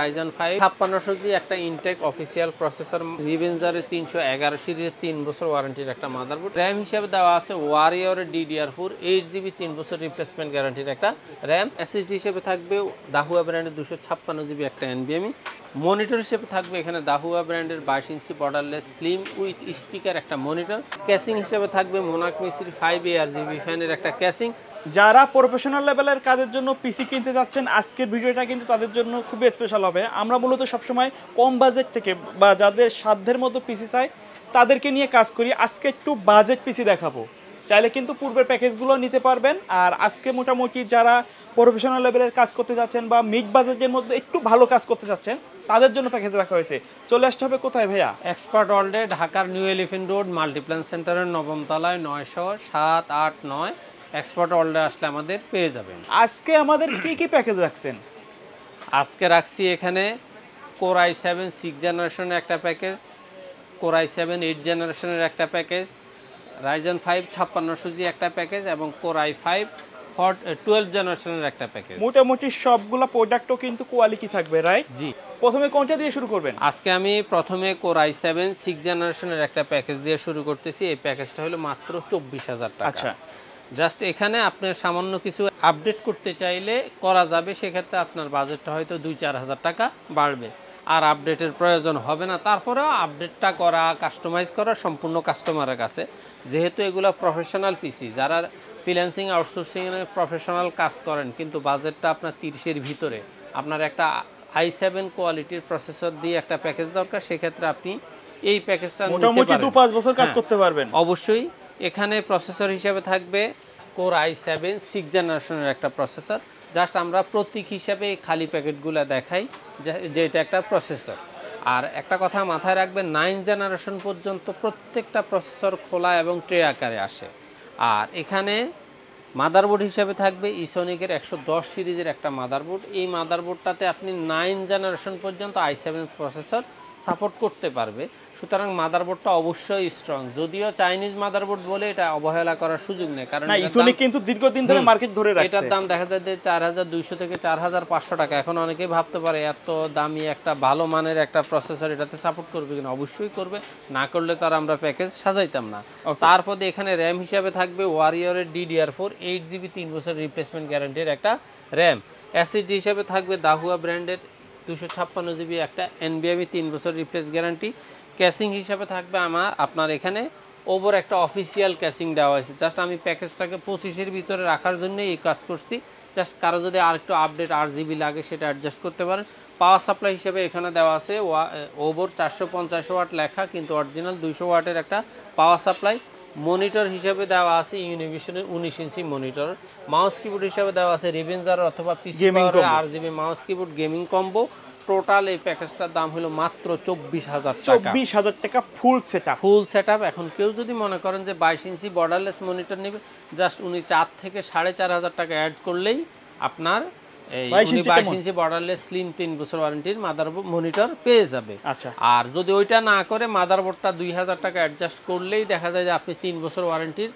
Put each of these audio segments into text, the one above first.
Ryzen 5 5600 একটা intact official processor, রিভেঞ্জারের 311 সিরিজের 3 বছর ওয়ারেন্টির একটা মাদারবোর্ড। র্যাম হিসেবে দেওয়া আছে ওয়ারিয়রের DDR4 8GB 3 বছর রিপ্লেসমেন্ট গ্যারান্টির একটা র্যাম। এসএসডি হিসেবে থাকবে দাহুয়া ব্র্যান্ডের 256GB একটা NVMe। মনিটর হিসেবে থাকবে এখানে দাহুয়া ব্র্যান্ডের 22 ইঞ্চি বর্ডারলেস স্লিম উইথ স্পিকার একটা মনিটর। ক্যাসিং হিসেবে থাকবে মোনাক মিস্ত্রি 5ARGB ফ্যানের একটা ক্যাসিং। যারা প্রফেশনাল লেভেলের কাজের জন্য পিসি কিনতে যাচ্ছেন, আজকের ভিডিওটা কিন্তু তাদের জন্য খুবই স্পেশাল হবে। আমরা মূলত সবসময় কম বাজেট থেকে বা যাদের সাধ্যের মতো পিসি চাই তাদেরকে নিয়ে কাজ করি। আজকে একটু বাজেট পিসি দেখাবো, চাইলে কিন্তু পূর্বের প্যাকেজগুলো নিতে পারবেন। আর আজকে মোটামুটি যারা প্রফেশনাল লেভেলের কাজ করতে যাচ্ছেন বা মিড বাজেটের মধ্যে একটু ভালো কাজ করতে যাচ্ছেন তাদের জন্য প্যাকেজ রাখা হয়েছে। চলে আসতে হবে কোথায় ভাইয়া? এক্সপার্ট ওয়ার্ল্ডে, ঢাকার নিউ এলিফেন্ট রোড মাল্টিপ্ল্যান সেন্টারের 9ম তলায় 90789 এক্সপার্ট ওয়ার্ল্ডে আসলে আমাদের পেয়ে যাবেন। আজকে আমাদের কি কি প্যাকেজ রাখছেন? আজকে রাখছি এখানে কোর i7 6 জেনারেশনের একটা প্যাকেজ, কোর i7 8 জেনারেশনের একটা প্যাকেজ, Ryzen 5 5600G একটা প্যাকেজ এবং কোর i5 12 জেনারেশনের একটা প্যাকেজ। মোটামুটি সবগুলা প্রোডাক্টও কিন্তু কোয়ালিটি থাকবে, রাইট? জি। প্রথমে কোনটা দিয়ে শুরু করবেন? আজকে আমি প্রথমে কোর i7 6 জেনারেশনের একটা প্যাকেজ দিয়ে শুরু করতেছি। এই প্যাকেজটা হলো মাত্র 24,000 টাকা। আচ্ছা, জাস্ট এখানে আপনি সামান্য কিছু আপডেট করতে চাইলে করা যাবে, সেক্ষেত্রে আপনার বাজেটটা হয়তো 2-4 হাজার টাকা বাড়বে, আর আপডেটের প্রয়োজন হবে না। তারপরেও আপডেটটা করা, কাস্টমাইজ করা সম্পূর্ণ কাস্টমারের কাছে। যেহেতু এগুলো প্রফেশনাল পিসি, যারা ফ্রিল্যান্সিং আউটসোর্সিংয়ে প্রফেশনাল কাজ করেন কিন্তু বাজেটটা আপনার 30-এর ভিতরে, আপনার একটা i7 কোয়ালিটির প্রসেসর দিয়ে একটা প্যাকেজ দরকার, সেক্ষেত্রে আপনি এই প্যাকেজটা মোটামুটি 2-5 বছর কাজ করতে পারবেন। অবশ্যই। এখানে প্রসেসর হিসেবে থাকবে কোর i7 6 জেনারেশনের একটা প্রসেসর। জাস্ট আমরা প্রতীক হিসাবে খালি প্যাকেটগুলো দেখাই যে এটা একটা প্রসেসর। আর একটা কথা মাথায় রাখবেন, 9 জেনারেশন পর্যন্ত প্রত্যেকটা প্রসেসর খোলা এবং ট্রে আকারে আসে। আর এখানে মাদারবোর্ড হিসেবে থাকবে ইসোনিকের 110 সিরিজের একটা মাদারবোর্ড। এই মাদারবোর্ডটাতে আপনি 9 জেনারেশন পর্যন্ত i7 প্রসেসর সাপোর্ট করতে পারবে। সুতরাং মাদারবোর্ডটা অবশ্যই স্ট্রং। যদিও চাইনিজ মাদারবোর্ড বলে এটা অবহেলা করার সুযোগ নেই, কারণ না, ইসোনিক কিন্তু দীর্ঘদিন ধরে মার্কেট ধরে রাখছে। এটার দাম দেখা যায় যে 4200 থেকে 4500 টাকা। এখন অনেকেই ভাবতে পারে এত দামি একটা ভালো মানের একটা প্রসেসর এটাতে সাপোর্ট করবে কিনা। অবশ্যই করবে, না করলে তার আমরা প্যাকেজ সাজাইতাম না। তারপরে এখানে র্যাম হিসাবে থাকবে ওয়ারিয়রের DDR4 8GB 3 বছর রিপ্লেসমেন্ট গ্যারান্টির একটা র্যাম। এসএসডি হিসাবে থাকবে দাহুয়া ব্র্যান্ডের 256GB একটা NVMe 3 বছর রিপ্লেস গ্যারান্টি। ক্যাসিং হিসাবে থাকবে আপনার এখানে ওভার একটা অফিসিয়াল ক্যাসিং দেওয়া হয়েছে। জাস্ট আমি প্যাকেজটাকে 25-এর ভিতরে রাখার জন্য এই কাজ করছি। জাস্ট কারো যদি আর একটু আপডেট 8GB লাগে সেটা অ্যাডজাস্ট করতে পারেন। পাওয়ার সাপ্লাই হিসেবে এখানে দেওয়া আছে ওভার 450 ওয়াট লেখা, কিন্তু অরিজিনাল 200 ওয়াটের একটা পাওয়ার সাপ্লাই। মনিটর হিসেবে দেওয়া আছে ইউনিভিশনের 19 ইঞ্চি মনিটর। মাউস কিবোর্ড হিসেবে দেওয়া আছে রিভেঞ্জার অথবা পিসি পাওয়ারের RGB mouse keyboard gaming combo. Total এই প্যাকেজটার দাম হলো মাত্র 24,000 টাকা। 24,000 টাকা ফুল সেটআপ। Full setup. এখন কেউ যদি মনে করেন যে 22 ইঞ্চি বর্ডারলেস মনিটর নেবে, জাস্ট উনি 4 থেকে 4,500 টাকা অ্যাড করলেই আপনার এই 22 ইঞ্চি বর্ডারলেস স্লিম 3 বছর ওয়ারেন্টির মাদারবোর্ড মনিটর পেয়ে যাবে। আচ্ছা, আর যদি ওইটা না করে মাদারবোর্ডটা 2000 টাকা অ্যাডজাস্ট করলেই দেখা যায় যে আপনি 3 বছর ওয়ারেন্টির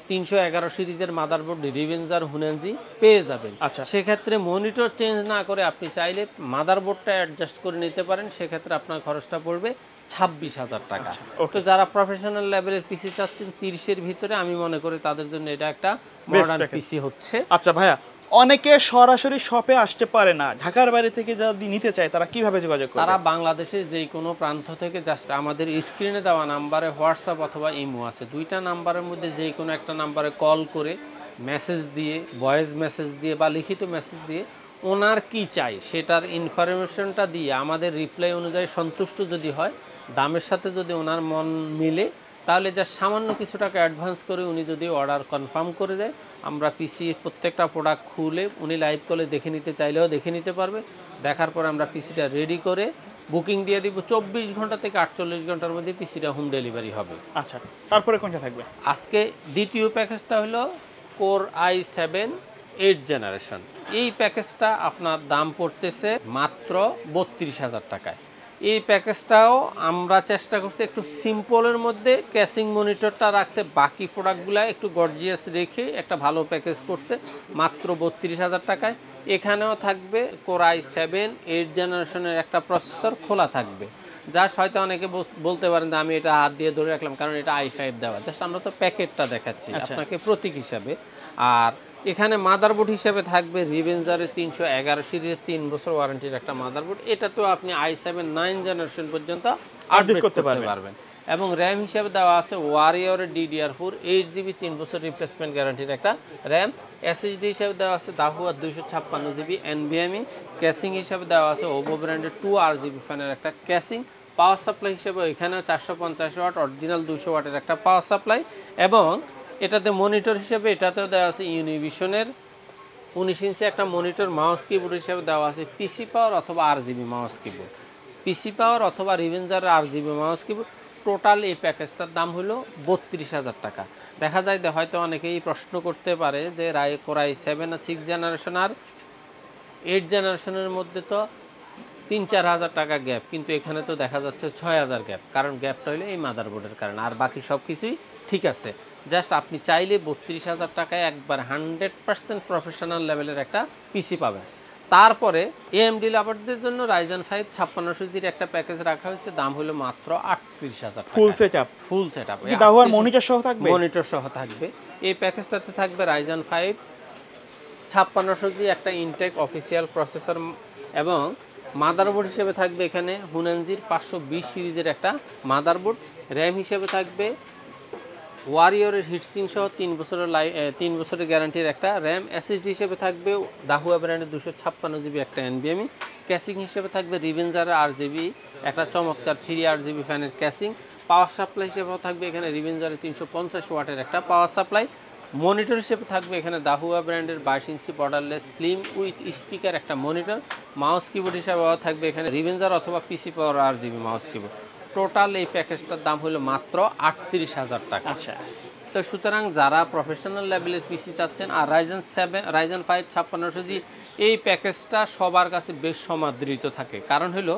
311 সিরিজের মাদারবোর্ড রিভেঞ্জার হুনানজি পেয়ে যাবেন। আচ্ছা, সেক্ষেত্রে মনিটর চেঞ্জ না করে আপনি চাইলে মাদারবোর্ডটা অ্যাডজাস্ট করে নিতে পারেন। সেক্ষেত্রে আপনার খরচটা পড়বে 26,000 টাকা। তো যারা প্রফেশনাল লেভেলের পিসি চাচ্ছেন 30-এর ভিতরে, আমি মনে করি তাদের জন্য এটা একটা মডার্ন পিসি হচ্ছে। আচ্ছা ভাইয়া, অনেকে সরাসরি শপে আসতে পারে না, ঢাকার বাইরে থেকে যদি নিতে চায় তারা কিভাবে যোগাযোগ করবে? তারা বাংলাদেশের যে কোনো প্রান্ত থেকে জাস্ট আমাদের স্ক্রিনে দেওয়া নাম্বারে হোয়াটসঅ্যাপ অথবা ইমো আছে, দুইটা নাম্বারের মধ্যে যে কোনো একটা নাম্বারে কল করে মেসেজ দিয়ে, ভয়েস মেসেজ দিয়ে বা লিখিত মেসেজ দিয়ে ওনার কি চাই সেটার ইনফরমেশনটা দিয়ে আমাদের রিপ্লাই অনুযায়ী সন্তুষ্ট যদি হয়, দামের সাথে যদি ওনার মন মিলে, তাহলে যা সামান্য কিছু টাকা অ্যাডভান্স করে উনি যদি অর্ডার কনফার্ম করে দেয়, আমরা পিসি প্রত্যেকটা প্রোডাক্ট খুলে উনি লাইভ কলে দেখে নিতে চাইলেও দেখে নিতে পারবে। দেখার পর আমরা পিসিটা রেডি করে বুকিং দিয়ে দিব। 24 ঘন্টা থেকে 48 ঘন্টার মধ্যে পিসিটা হোম ডেলিভারি হবে। আচ্ছা, তারপরে কোনটা থাকবে? আজকে দ্বিতীয় প্যাকেজটা হলো কোর i7 8 জেনারেশন। এই প্যাকেজটা আপনার দাম পড়তেছে মাত্র 32,000 টাকায়। এই প্যাকেজটাও আমরা চেষ্টা করছি একটু সিম্পলের মধ্যে ক্যাসিং মনিটরটা রাখতে, বাকি প্রোডাক্টগুলো একটু গর্জিয়াস রেখে একটা ভালো প্যাকেজ করতে। মাত্র 32,000 টাকায় এখানেও থাকবে কোর i7 8 জেনারেশনের একটা প্রসেসর খোলা থাকবে। জাস্ট হয়তো অনেকে বলতে পারেন যে আমি এটা হাত দিয়ে ধরে রাখলাম, কারণ এটা i5 দেওয়া। জাস্ট আমরা তো প্যাকেটটা দেখাচ্ছি আপনাকে প্রতীক হিসাবে। আর এখানে মাদারবোর্ড হিসেবে থাকবে রিভেঞ্জারের 311 সিরিজের 3 বছর ওয়ারেন্টির একটা মাদারবোর্ড। এটা তো আপনি i7 9 জেনারেশন পর্যন্ত আপডেট করতে পারবেন। এবং র্যাম হিসেবে দেওয়া আছে ওয়ারিয়রের DDR4 8GB 3 বছর রিপ্লেসমেন্ট গ্যারান্টির একটা র্যাম। এসএসডি হিসেবে দেওয়া আছে দাহুয়া 256GB NVMe। ক্যাসিং হিসেবে দেওয়া আছে ওভো ব্র্যান্ডের 2RGB ফ্যানের একটা ক্যাসিং। পাওয়ার সাপ্লাই হিসেবে এখানেও 450 ওয়াট অরিজিনাল 200 ওয়াটের একটা পাওয়ার সাপ্লাই। এবং এটাতে মনিটর হিসেবে এটাতেও দেওয়া আছে ইউনিভিশনের 19 ইঞ্চি একটা মনিটর। মাউস কিবোর্ড হিসেবে দেওয়া আছে পিসি পাওয়ার অথবা RGB মাউস কিবোর্ড। পিসি পাওয়ার অথবা রিভেঞ্জারের RGB মাউস কিবোর্ড। টোটাল এই প্যাকেজটার দাম হলো 32,000 টাকা। দেখা যায় যে হয়তো অনেকেই প্রশ্ন করতে পারে যে কোর i7 আর 6 জেনারেশন আর 8 জেনারেশনের মধ্যে তো 3-4 হাজার টাকা গ্যাপ, কিন্তু এখানে তো দেখা যাচ্ছে 6,000 গ্যাপ। কারণ গ্যাপটা হলো এই মাদারবোর্ডের কারণে, আর বাকি সব কিছুই ঠিক আছে। জাস্ট আপনি চাইলে 32,000 টাকায় একবার 100% প্রফেশনাল লেভেলের একটা পিসি পাবেন। তারপরে AMD লাভারদের জন্য Ryzen 5 5600G'র একটা প্যাকেজ রাখা হয়েছে, দাম হলো মাত্র 38,000 টাকা। Full setup. ফুল সেটআপ কি দাহুয়ার মনিটর সহ থাকবে? মনিটর সহ থাকবে। এই প্যাকেজটাতে থাকবে Ryzen 5 5600G একটা ইনটেক অফিসিয়াল প্রসেসর, এবং মাদারবোর্ড হিসেবে থাকবে এখানে হুনানজির 520 সিরিজের একটা মাদারবোর্ড। র্যাম হিসেবে থাকবে ওয়ারিয়রের হিটসিং সহ 3 বছরের গ্যারান্টির একটা র্যাম। এসএসডি হিসেবে থাকবে দাহুয়া ব্র্যান্ডের 256GB একটা NVMe। ক্যাসিং হিসেবে থাকবে রিভেঞ্জারের RGB একটা চমৎকার 3RGB ফ্যানের ক্যাসিং। পাওয়ার সাপ্লাই হিসেবেও থাকবে এখানে রিভেঞ্জারের 350 ওয়াটের একটা পাওয়ার সাপ্লাই। মনিটর হিসেবে থাকবে এখানে দাহুয়া ব্র্যান্ডের 22 ইঞ্চি বর্ডারলেস স্লিম উইথ স্পিকার একটা মনিটর। মাউস কিবোর্ড হিসেবেও থাকবে এখানে রিভেঞ্জার অথবা পিসি পাওয়ার RGB মাউস কিবোর্ড। টোটাল এই প্যাকেজটার দাম হলো মাত্র 38,000 টাকা। আচ্ছা, তো সুতরাং যারা প্রফেশনাল লেভেলের পিসি চাচ্ছেন আর Ryzen 5 5600G এই প্যাকেজটা সবার কাছে বেশ সমাদৃত থাকে। কারণ হলো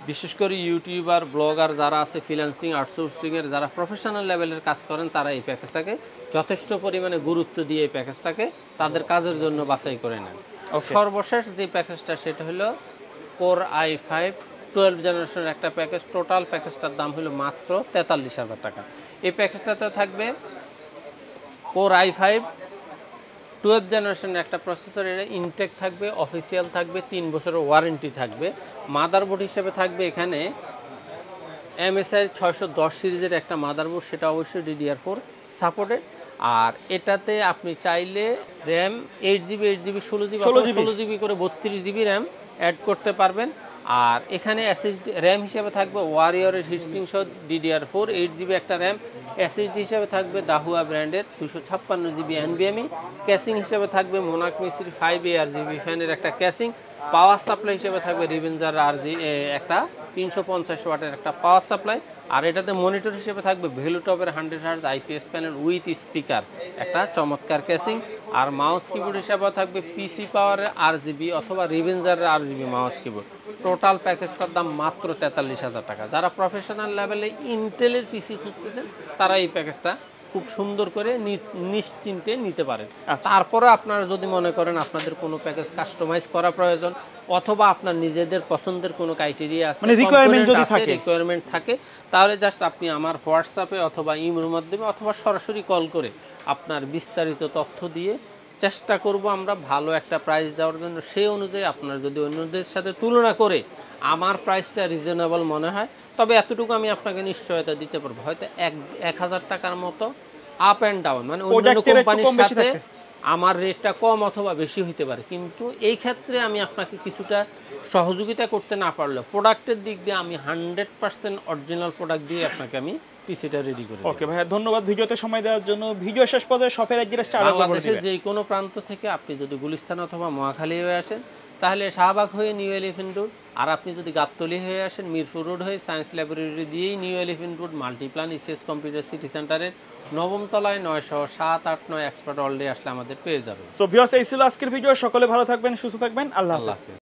বিশেষ করে ইউটিউবার ব্লগার যারা আছে, ফ্রিল্যান্সিং আউটসোর্সিংয়ের যারা প্রফেশনাল লেভেলের কাজ করেন, তারা এই প্যাকেজটাকে যথেষ্ট পরিমাণে গুরুত্ব দিয়ে এই প্যাকেজটাকে তাদের কাজের জন্য বাছাই করে নেন। সর্বশেষ যে প্যাকেজটা সেটা হলো কোর i5 12 জেনারেশনের একটা প্যাকেজ। টোটাল প্যাকেজটার দাম হলো মাত্র 43,000 টাকা। এই প্যাকেজটাতে থাকবে কোর i5 12 জেনারেশনের একটা প্রসেসর, এটা ইনটেক থাকবে, অফিসিয়াল থাকবে, 3 বছরের ওয়ারেন্টি থাকবে। মাদারবোর্ড হিসেবে থাকবে এখানে MSI 610 সিরিজের একটা মাদারবোর্ড, সেটা অবশ্যই DDR4 সাপোর্টেড। আর এটাতে আপনি চাইলে র্যাম 8GB 16GB করে 32GB র্যাম অ্যাড করতে পারবেন। আর এখানে এসএসডি র্যাম হিসেবে থাকবে ওয়ারিয়রের হিটসিং সহ DDR4 8GB একটা র্যাম। এসএসডি হিসেবে থাকবে দাহুয়া ব্র্যান্ডের 256GB NVMe। ক্যাসিং হিসেবে থাকবে মোনাক মিস্ত্রি 5ARGB ফ্যানের একটা ক্যাসিং। পাওয়ার সাপ্লাই হিসেবে থাকবে রিভেঞ্জার একটা 350 ওয়াটের একটা পাওয়ার সাপ্লাই। আর এটাতে মনিটর হিসেবে থাকবে ভেলুটপের 100Hz IPS panel with speaker একটা চমৎকার ক্যাসিং। আর মাউস কিবোর্ড হিসেবেও থাকবে পিসি পাওয়ারের RGB অথবা রিভেঞ্জারের RGB মাউস কিবোর্ড। টোটাল প্যাকেজটার দাম মাত্র 43,000 টাকা। যারা প্রফেশনাল লেভেলে ইন্টেলের পিসি খুঁজতেছেন, তারা এই প্যাকেজটা খুব সুন্দর করে নিশ্চিন্তে নিতে পারেন। তারপরে আপনারা যদি মনে করেন আপনাদের কোনো প্যাকেজ কাস্টমাইজ করা প্রয়োজন, অথবা আপনার নিজেদের পছন্দের কোনো ক্রাইটেরিয়া আছে, মানে রিকোয়ারমেন্ট থাকে, তাহলে জাস্ট আপনি আমার হোয়াটসঅ্যাপে অথবা ইমের মাধ্যমে অথবা সরাসরি কল করে আপনার বিস্তারিত তথ্য দিয়ে চেষ্টা করব আমরা ভালো একটা প্রাইস দেওয়ার জন্য। সেই অনুযায়ী আপনার যদি অন্যদের সাথে তুলনা করে আমার প্রাইসটা রিজনেবল মনে হয়, তবে এতটুকু আমি আপনাকে নিশ্চয়তা দিতে পারবো, হয়তো 1,000 টাকার মতো আপ অ্যান্ড ডাউন, মানে অন্যান্য কোম্পানির সাথে আমার রেটটা কম অথবা বেশি হতে পারে। কিন্তু এই ক্ষেত্রে আমি আপনাকে কিছুটা সহযোগিতা করতে না পারলেও প্রোডাক্টের দিক দিয়ে আমি 100% অরিজিনাল প্রোডাক্ট দিয়ে আপনাকে আমি পিসিটা রেডি করে দেব। ওকে ভাইয়া, ধন্যবাদ ভিডিওতে সময় দেওয়ার জন্য। ভিডিও শেষ পর্যায়ে শপের অ্যাড্রেসটা আলাদা করে দিবেন। বাংলাদেশের যে কোনো প্রান্ত থেকে আপনি যদি গুলিস্তান অথবা মহাখালী হয়ে আসেন, তাহলে শাহবাগ হয়ে নিউ এলিফ্যান্ট রোড। আর আপনি যদি গাবতলী হয়ে আসেন, মিরপুর রোড হয়ে সায়েন্স ল্যাবরেটরি দিয়েই new elephant road Multiplan ECS computer city সেন্টারের 9ম তলায় 907-8-9 এক্সপার্ট অলডে আসলে আমাদের পেয়ে যাবেন। সো ভিউয়ার্স, এই ছিল আজকের ভিডিও। সকলে ভালো থাকবেন, সুস্থ থাকবেন। আল্লাহ হাফেজ।